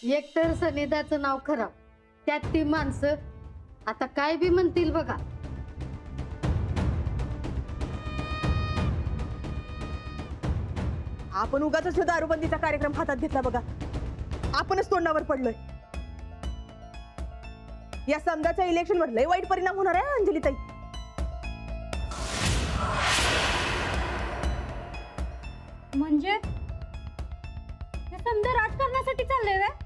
एकतर सनिदाचं नाव खराब, त्यात ती माणसं आता काय बी म्हणतील बघा. आपण उगाच दारूबंदीचा कार्यक्रम हातात घेतला बघा. आपणच तोंडावर पडलोय. या समजाच्या इलेक्शनवर लय वाईट परिणाम होणार आहे अंजलीताई. म्हणजे हे समजा राजकारणासाठी चाललंय व्हय?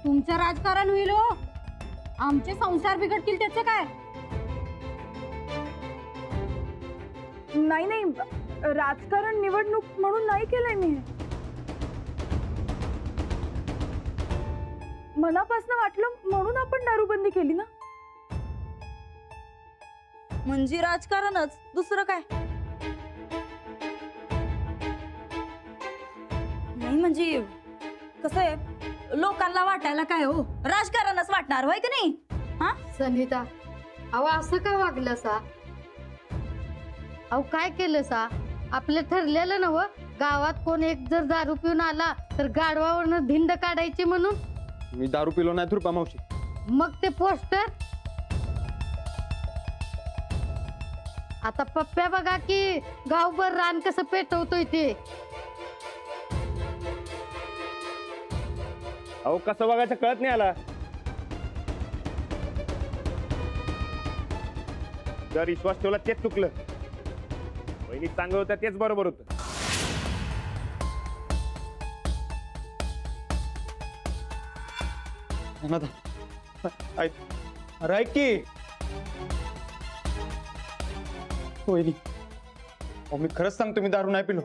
तुमचं राजकारण होईल हो, आमचे संसार बिघडतील त्याचं काय? नाही नाही, राजकारण निवडणूक म्हणून नाही केलंय मी. मनापासून वाटलं म्हणून आपण दारूबंदी केली ना. म्हणजे राजकारणच, दुसरं काय नाही. म्हणजे कसं आहे, लोकांना वाटायला काय हो, राजकारणच वाटणार होय की नाही? हा सनिता, अहो असं का वागलं सा? अहो काय केलं सा? आपलं ठरलेलं नव, गावात कोण एक जर दारू पिऊन आला तर गाडवावरनं धिंड काढायची म्हणून. मी दारू पिलो नाही रुपा मावशी. मग ते पोस्टर आता पप्प्या बघा की गावभर रान कसं पेटवतोय ते. अहो कसं बघायचं कळत नाही आला. जर विश्वास ठेवला तेच चुकलं. वहिनी चांगलं होतं तेच बरोबर होतं. अरे ऐक की वहिनी, अहो मी खरंच सांगतो, मी दारू नाही पिलो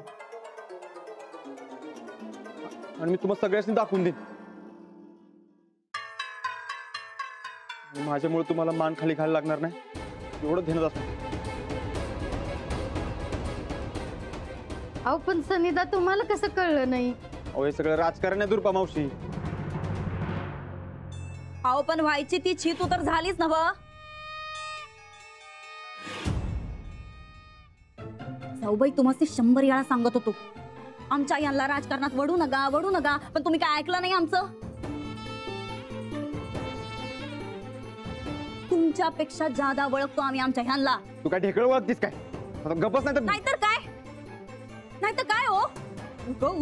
आणि मी तुम्हाला सगळ्यांनी दाखवून देईन. माझ्यामुळे तुम्हाला मान खाली घालायला लागणार नाही एवढं ध्यानात असतं. अहो पण सनिदा, तुम्हाला कसं कळलं नाही? अहो हे सगळं राजकारण आहे दुर्पा मावशी. अहो पण व्हायची ती छी तू तर झालीच ना. जाऊबाई, तुम्हाला 100 वेळा सांगत होतो आमच्या यांना राजकारणात वडू नका वडू नका, पण तुम्ही काय ऐकलं नाही आमचं. तुमच्यापेक्षा जादा ओळखतो आम्ही आमच्या ह्यांना. तू काय ढेकळ ओळखतीस काय? आता गप्पच नाही तर नाहीतर काय, नाहीतर काय हो,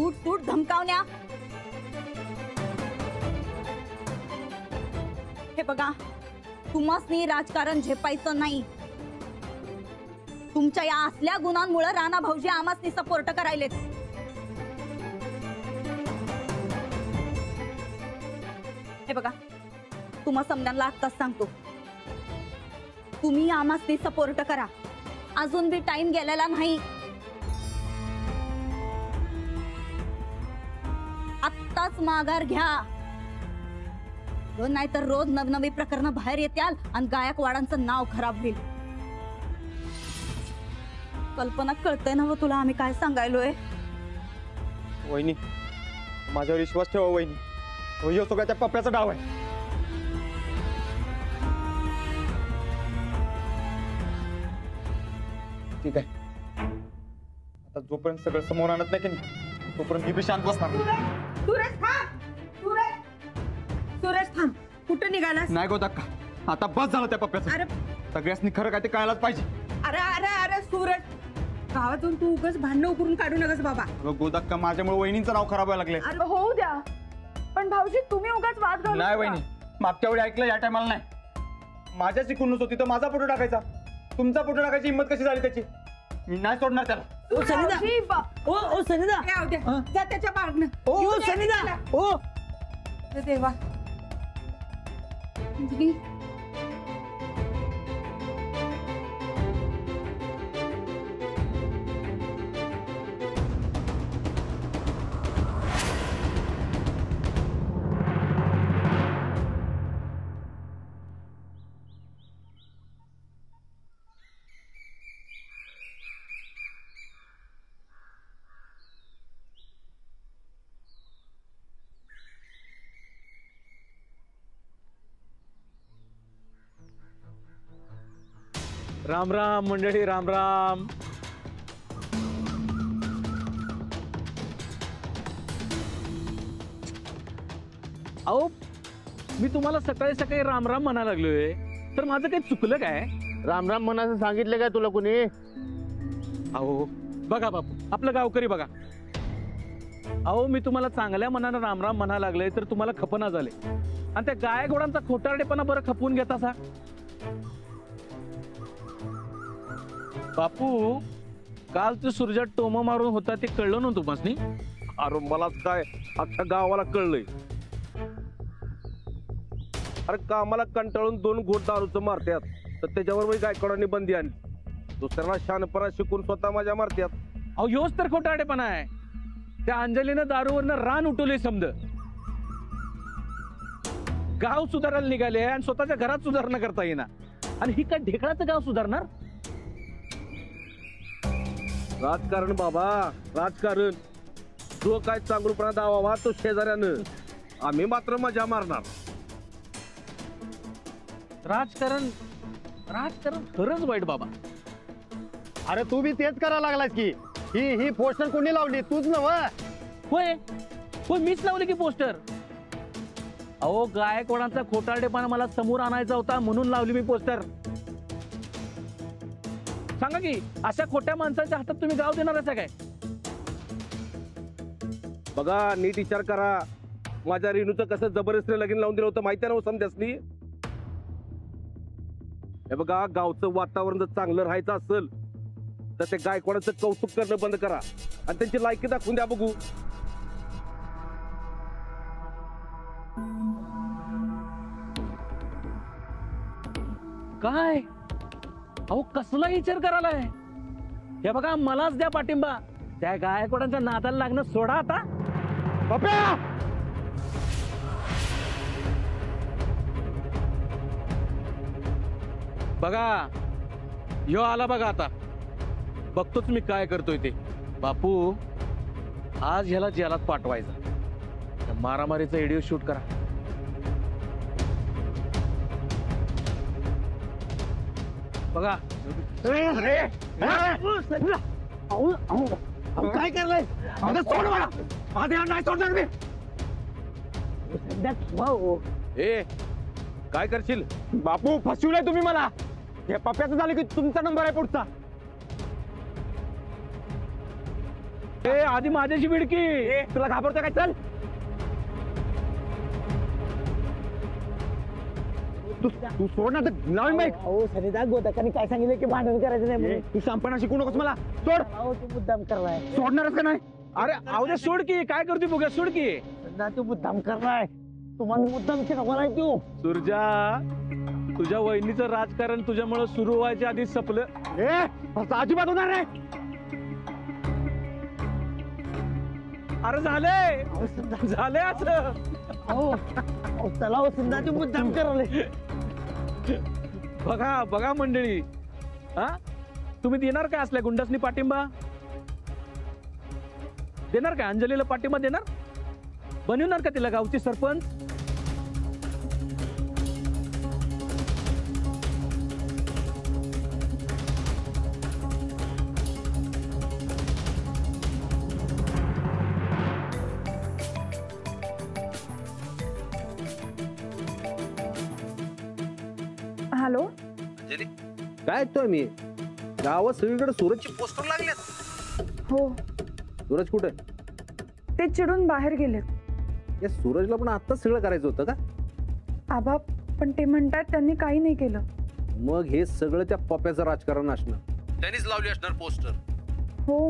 उठ फूट धमकावण्या. हे बघा, तुम्हासनी राजकारण झेपायचं नाही. तुमच्या या असल्या गुणांमुळे राणा भाऊजी आम्हासनी सपोर्ट करायलेत. हे बघा, तुम्हा समजांना आत्ताच सांगतो, तुम्ही आम्हासनी सपोर्ट करा. अजून बी टाइम गेलेला नाही. आत्ताच माघार घ्या, नाहीतर रोज नवनवी प्रकरण बाहेर येत्याल आणि गायकवाडांचं नाव खराब होईल. कल्पना कळतंय ना तुला आम्ही काय सांगायलोय? वहिनी, माझ्यावर विश्वास ठेवा वहिनी. हो सगळ्या त्या पप्प्याचा डाव आहे. ठीक आहे, आता जोपर्यंत सगळं समोर आणत नाही की नाही तोपर्यंत मी बी शांत बसणार. सुरेश थांब, कुठं निघालास? नाही गोदाक्का, आता बस झालं त्या पप्प्याचं. अरे सगळ्यांनी खरं काय ते कळायलाच पाहिजे. अरे अरे अरे सुरेश, गावातून तू उगाच भांडण उकरून काढू नकस बाबा. गोदाक्का, माझ्यामुळे वहिनींचं नाव खराब व्हायला लागले. अरे होऊ द्या, पण भाऊजी तुम्ही उगाच वाद घालू नाही वहिनी, मागच्या वेळी ऐकलं या टायमाला नाही. माझ्या चिकूनच होती तर माझा फोटो टाकायचा, तुमचा फोटो टाकायची हिंमत कशी झाली त्याची? मी नाही सोडणार त्याला. ओ सनिदा, ओ सनिदा, जा त्याच्या मागणं. ओ सनिदा, ओ देवा. राम राम मंडळी, राम राम. अहो मी तुम्हाला सकाळी सकाळी रामराम म्हणायला लागलोय तर माझं काही चुकलं काय? राम राम म्हणायचं सांगितलं काय तुला कोणी? अहो बघा बापू आपलं गावकरी बघा. अहो मी तुम्हाला चांगल्या मनानं रामराम म्हणायला लागले तर तुम्हाला खपना झाले आणि त्या गायगोडांचा खोटारडेपणा बरं खपवून घेता सा. बापू काल तू सूर्यात टोम मारून होता ते कळलं ना तुम्हासनी? अरे मलाच काय अख्ख्या गावाला कळलंय. अरे कामाला कंटाळून 2 घोट दारूचं मारत्यात तर त्याच्यावर गायकवाडांनी बंदी आणली. दुसऱ्याला शानपणा शिकून स्वतः माझ्या मारत्यात. अहो ह्योच तर खोटारडेपणा आहे. त्या अंजलीनं दारूवरनं रान उठवले समज. गाव सुधारायला निघाले आणि स्वतःच्या घरात सुधारणा करता येणार आणि ही काय ढेकळाचं गाव सुधारणार? राजकारण बाबा राजकारण. जो काय चांगलपणा दावा तो शेजाऱ्यानं. आम्ही मात्र मजा मारणार. राजकारण राजकारण खरंच वाईट बाबा. अरे तू बी तेच करायला लागलास की. ही पोस्टर कोणी लावली? तूच नव? होय होय मीच लावली की पोस्टर. अहो गायकवाडांचा खोटारडेपणा मला समोर आणायचा होता म्हणून लावली मी पोस्टर. सांगा की अशा खोट्या माणसाच्या हातात तुम्ही गाव देणार असा काय? बघा नीट विचार करा. माझ्या रेणूचं कसं जबरदस्तीने लगीन लावून दिलं होतं माहिती आहे ना समजासनी? हे बघा गावचं वातावरण जर चांगलं राहायचं असेल तर ते गायकवाडाचं कौतुक करणं बंद करा आणि त्यांची लायकी दाखवून द्या बघू. काय अहो कसला विचार करायलाय? हे बघा मलाच द्या पाठिंबा. त्या गायकवाडांच्या नादाला लागणं सोडा आता. पप्या बघा यो आला बघा आता. बघतोच मी काय करतोय ते. बापू आज ह्याला जेलात पाठवायचं. त्या मारामारीचा व्हिडिओ शूट करा. बघा काय करलाय? सोड मला. माझ्या नाही सोडणार मी. ए काय करशील? बापू फसवलंय तुम्ही मला. हे पप्प्याचं झालं की तुमचा नंबर आहे पुढचा. ए आधी माझ्याशी बिडकी. तुला घाबरतो काय? चल तू सोड ना. लाव माईक. अहो सनिदा गोदकांनी काय सांगितलं की भांडण करायचं नाही म्हणून. तू शांपणा शिकू नकोस मला. सोड. अहो तू मुद्दाम करलाय. सोडणारच का नाही? अरे अवदे सोड की. काय करतोय बघा सोड की. सध्या तू मुद्दाम करलाय. तुम्हाला मुद्दाम शिकवलाय तू. सुरजा तुझ्या वहिनीचं राजकारण तुझ्यामुळे सुरू व्हायच्या आधी संपलं. असं अजिबात होणार नाही. अरे झाले असं. अहो चला हो सध्या तू मुद्दाम करलाय. बघा बघा मंडळी. हा तुम्ही देणार काय असल्या गुंडासनी पाठिंबा? देणार काय? अंजलीला पाठिंबा देणार? बनवणार का तिला गावची सरपंच? हॅलो काय ऐकतोय मी? गावात सगळीकडे सूरजची पोस्टर लागल्यात. हो सूरज कुठे? ते चिडून बाहेर गेलेत. या सूरजला पण आत्ताच सगळं करायचं होतं का? आबा पण ते म्हणतात त्यांनी काही नाही केलं. मग हे सगळं त्या पप्प्याचं राजकारण असणार. त्यांनीच लावली असणार पोस्टर. हो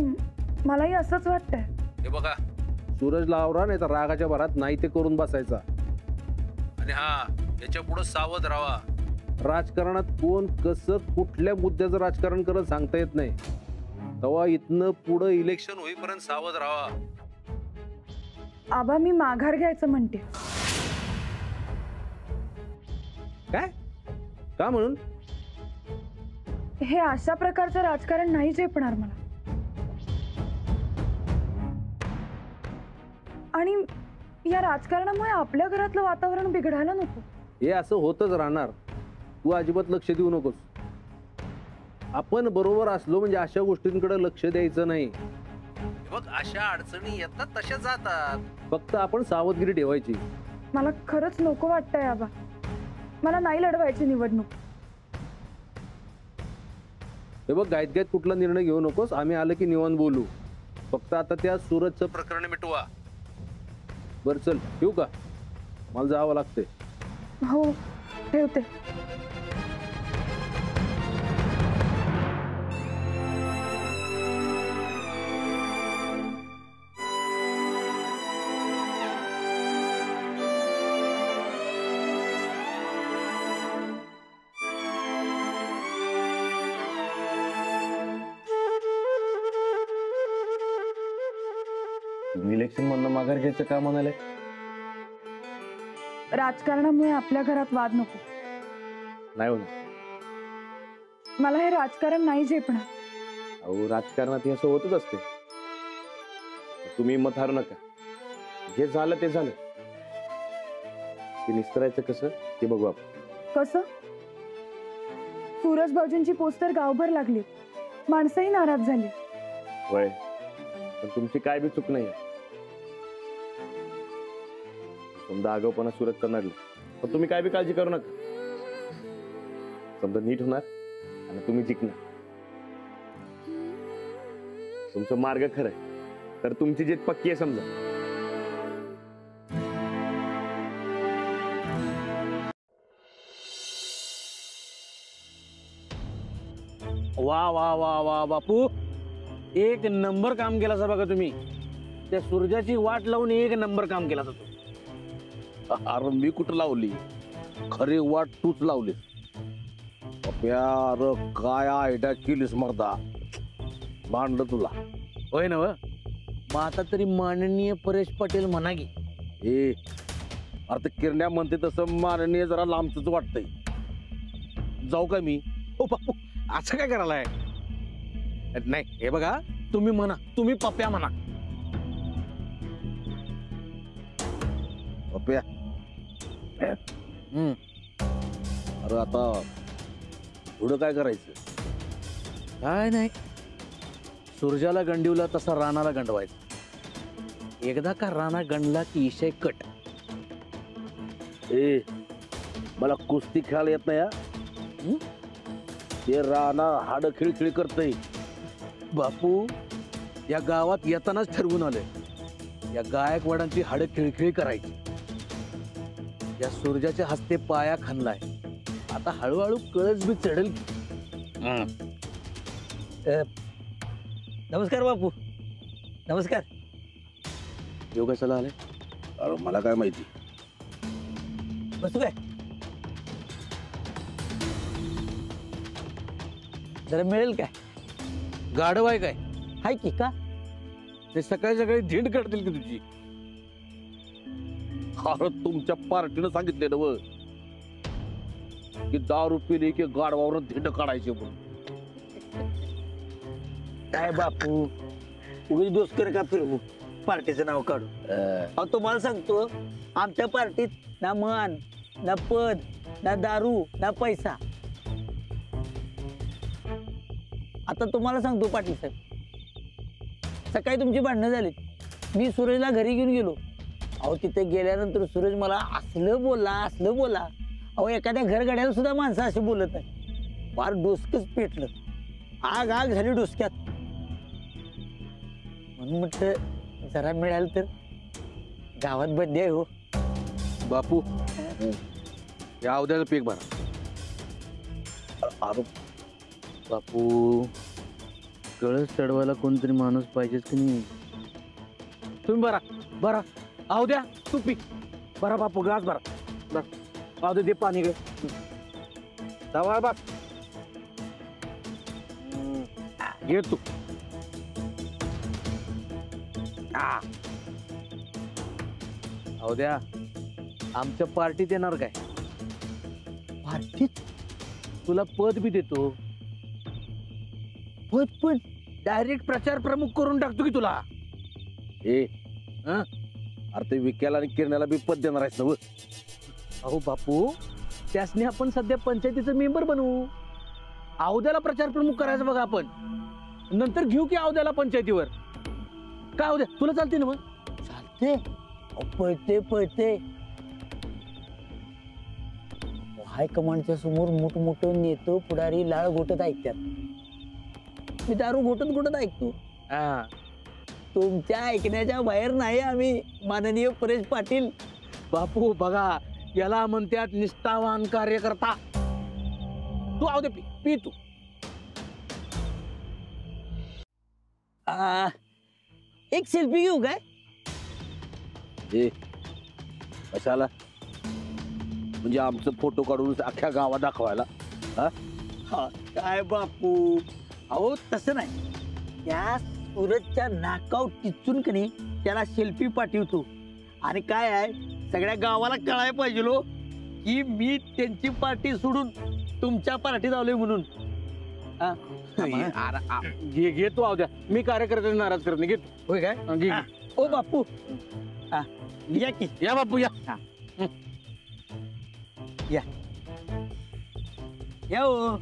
मलाही असंच वाटतंय. हे बघा सूरज लावरा नाही तर रागाच्या भरात नाही ते करून बसायचा. आणि हा याच्या पुढे सावध राहा. राजकारणात कोण कसं कुठल्या मुद्द्याचं राजकारण करत सांगता येत नाही. तेव्हा इथनं पुढं इलेक्शन होईपर्यंत सावध राहा. आबा मी माघार घ्यायचं म्हणते. काय? का म्हणून? हे अशा प्रकारचं राजकारण नाही झेपणार मला. आणि या राजकारणामुळे आपल्या घरातलं वातावरण बिघडायला नको. हे असं होतच राहणार. तू अजिबात लक्ष देऊ नकोस. आपण बरोबर असलो म्हणजे अशा गोष्टींकडे लक्ष द्यायचं नाही. बघ अशा अडचणी येतात तशा जातात. फक्त आपण सावधगिरी ठेवायची. मला खरंच नको वाटतंय आबा. मला नाही लढवायची निवडणूक. हे बघ, गायत गायत कुठला निर्णय घेऊ नकोस. आम्ही आलं की निवांत बोलू. फक्त आता त्या सूरजचं प्रकरण मिटवा. बरं चल, येऊ का? मला जावं लागतंय. हो, ठेवते. इलेक्शन मधनं माघार घ्यायचं का म्हणाले? राजकारणामुळे आपल्या घरात वाद नको. नाही होणार. मला हे राजकारण नाही झेपणार. अहो, राजकारणात हे असं होतच असते. तुम्ही मत हारू नका. जे झालं ते झालं. ते निस्तरायचं कसं ते बघू आपण. कसं? सूरज भाऊजींची पोस्टर गावभर लागली. माणसंही नाराज झाली. वय, पण तुमची काय बी चूक नाही. समजा आगाऊपणा सुरत करणार, पण तुम्ही काय बी काळजी करू नका. समजा नीट होणार आणि तुम्ही जिंकणार. तुमचा मार्ग खरं आहे तर तुमची जीत पक्की आहे. समजा वा वा वा वा बापू, एक नंबर काम केला बघा तुम्ही. त्या सूरजाची वाट लावून एक नंबर काम केला तू. अरे मी कुठं लावली? खरी वाट तूच लावली. अरे काय आयडिया केलीस मर्दा. मांडलं तुला. होय ना व? मग आता तरी माननीय परेश पटेल म्हणा की. ए, अरे ते किरण्या म्हणते तसं माननीय जरा लांबच वाटतंय. जाऊ का मी? हो बापू, असं काय करायलाय? नाही, हे बघा, तुम्ही म्हणा, तुम्ही पप्प्या म्हणा. पप्प्या. अरे आता पुढं काय करायचं? काय नाही, सूर्जाला गंडीवला तसा राणाला गंडवायचा. एकदा का राणा गंडला की इशय कट. ए, मला कुस्ती खेळायला येत नाही. ते राणा हाड खिळखिळ करतय. बापू, या गावात येतानाच ठरवून आलंय, या गायकवाडांची हाड खिळखिळी करायची. या सूर्जाच्या हस्ते पाया खानलाय. आता हळूहळू कळस बी चढल. नमस्कार बापू. नमस्कार. येऊ कशाला आले? अरे मला काय माहिती. बसू काय? जरा मिळेल काय? गाढव आहे काय? हाय की का? ते सकाळी सकाळी धिंड काढतील की तुझी. अरे तुमच्या पार्टीनं सांगितले ना की दारू पिली की गाडवावर धिंड काढायचे म्हणून. काय बापू, उगाच डोसकर का फिरवू पार्टीचं नाव काढू. अहो तुम्हाला सांगतो, आमच्या पार्टीत ना मान, ना पद, ना दारू, ना पैसा. आता तुम्हाला सांगतो पाटील साहेब, सकाळी तुमची भांडणं झाली. मी सूरजला घरी घेऊन गेलो. अहो तिथे गेल्यानंतर सूरज मला असलं बोला. अहो एखाद्या घरगड्याला सुद्धा माणसं अशी बोलत नाही. फार डोसकच पेटलं. आग झाली डोसक्यात. म्हणून म्हटलं जरा मिळालं तर. गावात बड्डे आहे हो. बापू, या अवध्याचं पीक भरा. अरे बापू, कळस चढवायला कोणतरी माणूस पाहिजेच की नाही. तुम्ही बरा अवध्या, तू पीक बरा. बापू ग्लास बरा. अवध्या दे पाणी गे. दवा बाप घे तू. अवध्या, आमच्या पार्टीत येणार काय? पार्टीत? तुला पद बी देतो. पद पण डायरेक्ट प्रचार प्रमुख करून टाकतो की तुला. ए, अरे ते विक्याला आणि किरण्याला बी पद देणार आहेस ना? अहो बापू, त्यासने आपण सध्या पंचायतीचं मेंबर बनवू. अवध्याला प्रचार प्रमुख करायचं बघा आपण. नंतर घेऊ की अवध्याला पंचायतीवर. काय अवध्या, तुला चालते ना? मग चालते. पळते हायकमांडच्या समोर मोठमोठं नेतं पुढारी लाळ घोटत ऐकतात. मी दारू घोटत ऐकतो. हा. तुमच्या ऐकण्याच्या बाहेर नाही आम्ही, माननीय परेश पाटील. बापू बघा, याला म्हणतात निष्ठावान कार्यकर्ता. तू आव दे, पी तू. एक सेल्फी घेऊ काय? ए कशाला? म्हणजे आमचं फोटो काढून अख्ख्या गावात दाखवायला? हा, काय बापू, अहो तसं नाही. त्या सूरजच्या नाकाव टिचून कनी त्याला सेल्फी पाठवतो. आणि काय आहे, सगळ्या गावाला कळायला पाहिजे लो की मी त्यांची पार्टी सोडून तुमच्या पार्टीत आलोय म्हणून. घे घे तू आव द्या. मी कार्यकर्त्यांना नाराज करत नाही. घे तू. होय काय? घे. ओ बापू, या की. या बापू या. या ओ.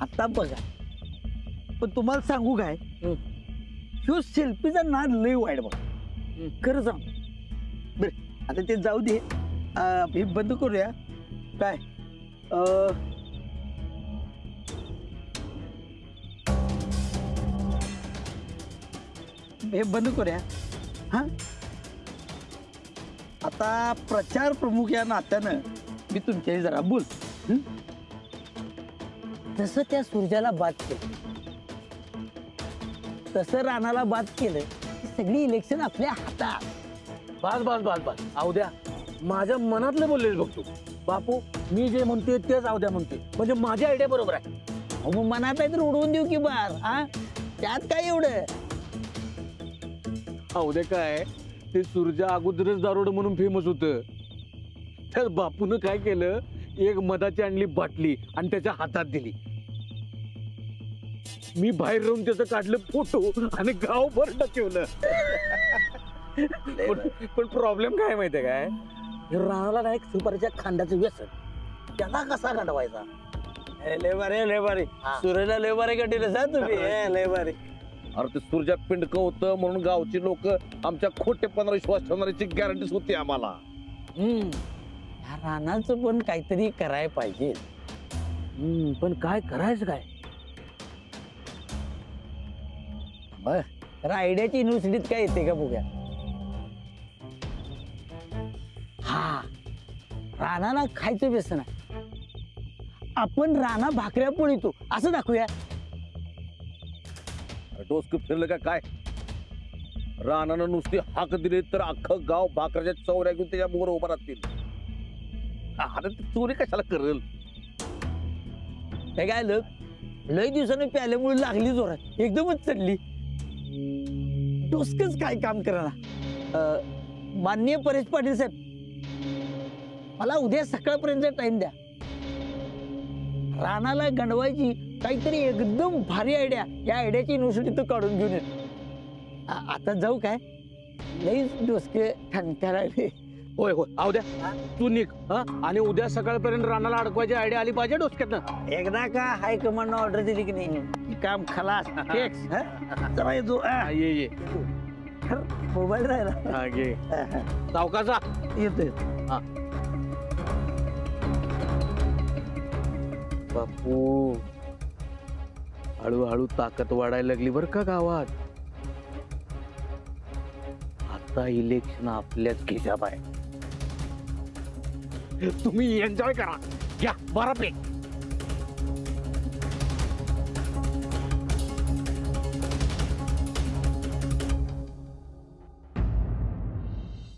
आता बघा, पण तुम्हाला सांगू काय, ह्यो सेल्फीचा नाद लय वाईट बघा. खरं सांग बर. आता ते जाऊ दे, हे बंद करूया काय. हे बंद करूया. हा, आता प्रचार प्रमुख या नात्यानं मी तुमच्याशी जरा बोल. जसं त्या सूर्याला बाद केलं, तसं राणाला बाद केलं. सगळी इलेक्शन आपल्या हातात. बस बस बस बस आव द्या. माझ्या मनातलं बोललेच बघतो बापू. मी जे म्हणते तेच आव द्या म्हणते, म्हणजे माझी आयडिया बरोबर आहे. अहो, मग मनात आहे तर उडवून देऊ की बार. हा, त्यात काय एवढं. आव द्या काय, ते सूर्या अगोदरच दारोड म्हणून फेमस होतं. त्या बापून काय केलं, एक मधाची आणली बाटली आणि त्याच्या हातात दिली. मी बाहेर राहून त्याचं काढलं फोटो आणि गावभर टाकवलं. पण प्रॉब्लेम काय माहितीये काय, राणाला ना एक सुपारीच्या खांद्याचं व्यसन, त्याला कसा गांडवायचा. लय बारे सूर्यला लय बारे कटील सा तुम्ही. लय बारे. अरे ते सूर्या पिंडक होतं म्हणून गावची लोक आमच्या खोटेपणावर विश्वास ठेवण्याची गॅरंटीच होती आम्हाला. ह्या रानाचं पण काहीतरी करायला पाहिजे. पण काय करायचं काय? बर, तर आयडियाची युनिव्हर्सिटीत काय येते का बघूया. हा, रानाला खायचं व्यसन आहे, आपण राणा भाकऱ्या पोळीतो असं दाखवूया. डोसक फिरलं का काय? रानानं नुसती हाक दिली तर अख्खं गाव भाकऱ्याच्या चौऱ्या घेऊन त्याच्या मोर उभा राहतील. अरे चोरी कशाला करेल? हे काय लय दिवसानं प्याल्यामुळे लागली जोरात, एकदमच चढली. डोसकच काय काम करा. माननीय परेश पाटील साहेब, मला उद्या सकाळपर्यंत टाइम द्या. रानाला गंडवायची काहीतरी एकदम भारी आयडिया, या आयडियाची युनिव्हर्सिटी काढून घेऊन येत. आता जाऊ काय, लईच डोसके ठणक्या लागले. होय होय आव द्या. तू निघ. आणि उद्या सकाळपर्यंत रानाला अडकवायची आयडिया आली पाहिजे डोसक्यातनं. एकदा का हायकमांडनं ऑर्डर दिली की नाही की काम खलास फिक्स. चला येतो. ये ये. मोबाईल राहिला. हा घे. सावकाचा येतोय. बापू, हळूहळू ताकद वाढायला लागली बर का गावात. आता इलेक्शन आपल्याच खिशात आहे. तुम्ही एन्जॉय करा. घ्या बरापैकी.